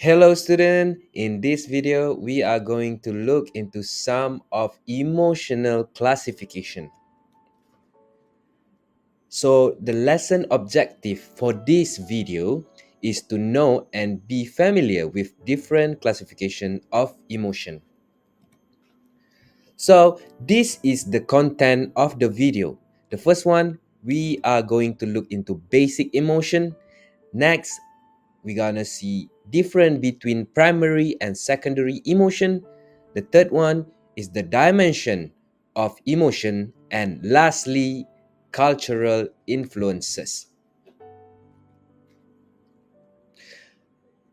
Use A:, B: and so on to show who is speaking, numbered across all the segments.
A: Hello student, in this video we are going to look into some of emotional classification. So the lesson objective for this video is to know and be familiar with different classification of emotion. So this is the content of the video. The first one, we are going to look into basic emotion. Next, we're gonna see difference between primary and secondary emotion. The third one is the dimension of emotion, and lastly, cultural influences.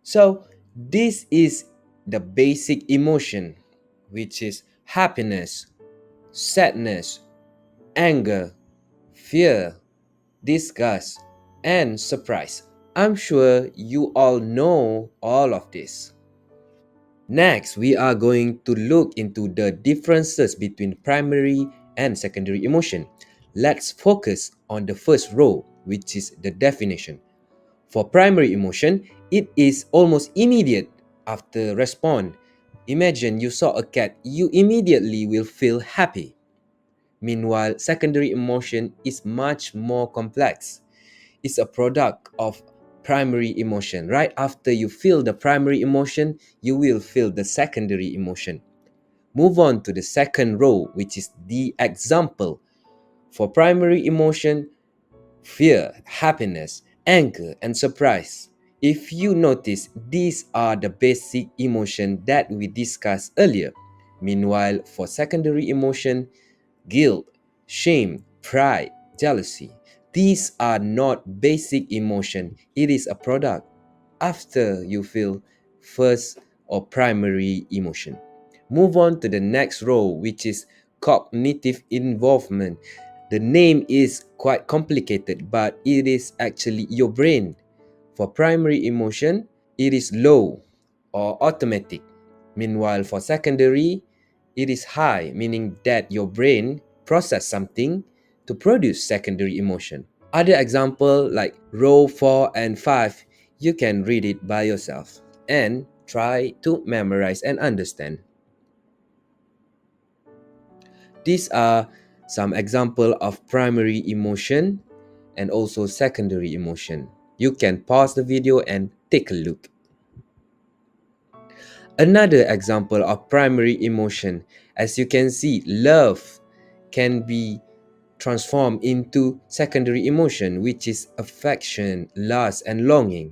A: So this is the basic emotion, which is happiness, sadness, anger, fear, disgust, and surprise. I'm sure you all know all of this. Next, we are going to look into the differences between primary and secondary emotion. Let's focus on the first row, which is the definition. For primary emotion, it is almost immediate after respond. Imagine you saw a cat, you immediately will feel happy. Meanwhile, secondary emotion is much more complex. It's a product of primary emotion. Right after you feel the primary emotion, you will feel the secondary emotion. Move on to the second row, which is the example. For primary emotion, fear, happiness, anger, and surprise. If you notice, these are the basic emotion that we discussed earlier. Meanwhile, for secondary emotion, guilt, shame, pride, jealousy. These are not basic emotion. It is a product after you feel first or primary emotion. Move on to the next row, which is cognitive involvement. The name is quite complicated, but it is actually your brain. For primary emotion, it is low or automatic. Meanwhile, for secondary, it is high, meaning that your brain process something to produce secondary emotion. Other example like row 4 and 5, you can read it by yourself and try to memorize and understand. These are some example of primary emotion and also secondary emotion. You can pause the video and take a look. Another example of primary emotion, as you can see, love can be transformed into secondary emotion, which is affection, lust, and longing.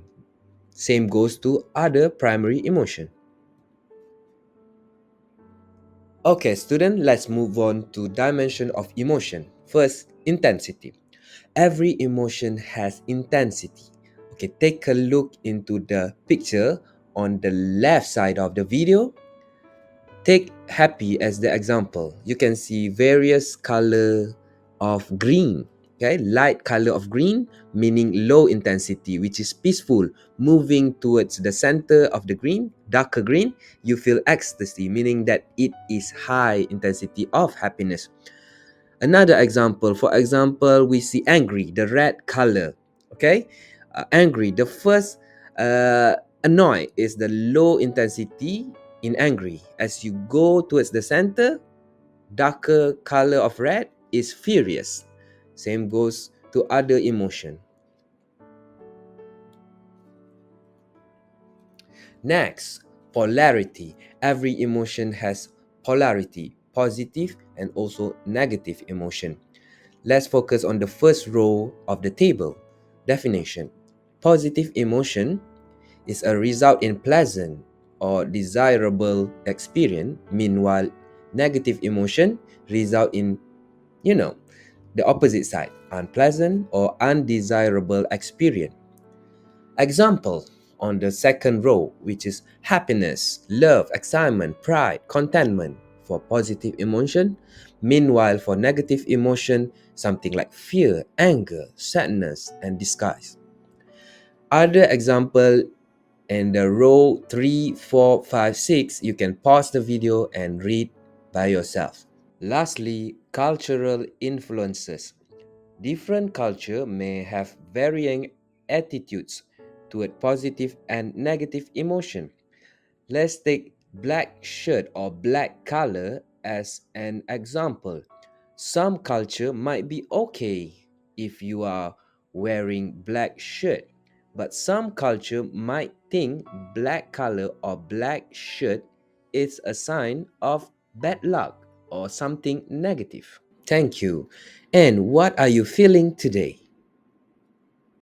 A: Same goes to other primary emotion. Okay, student, let's move on to dimension of emotion. First, intensity. Every emotion has intensity. Okay, take a look into the picture on the left side of the video. Take happy as the example. You can see various color of green. Okay, light color of green meaning low intensity, which is peaceful. Moving towards the center of the green, darker green, you feel ecstasy, meaning that it is high intensity of happiness. Another example, for example, we see angry, the red color. Okay, angry. The first annoy is the low intensity in angry. As you go towards the center, darker color of red is furious. Same goes to other emotion. Next, polarity. Every emotion has polarity, positive and also negative emotion. Let's focus on the first row of the table. Definition. Positive emotion is a result in pleasant or desirable experience. Meanwhile, negative emotion result in, you know, the opposite side, unpleasant or undesirable experience. Example on the second row, which is happiness, love, excitement, pride, contentment for positive emotion. Meanwhile, for negative emotion, something like fear, anger, sadness, and disgust. Other example in the row 3, 4, 5, 6, you can pause the video and read by yourself. Lastly, cultural influences. Different culture may have varying attitudes toward positive and negative emotion. Let's take black shirt or black color as an example. Some culture might be okay if you are wearing black shirt, but some culture might think black color or black shirt is a sign of bad luck or something negative. Thank you. And what are you feeling today?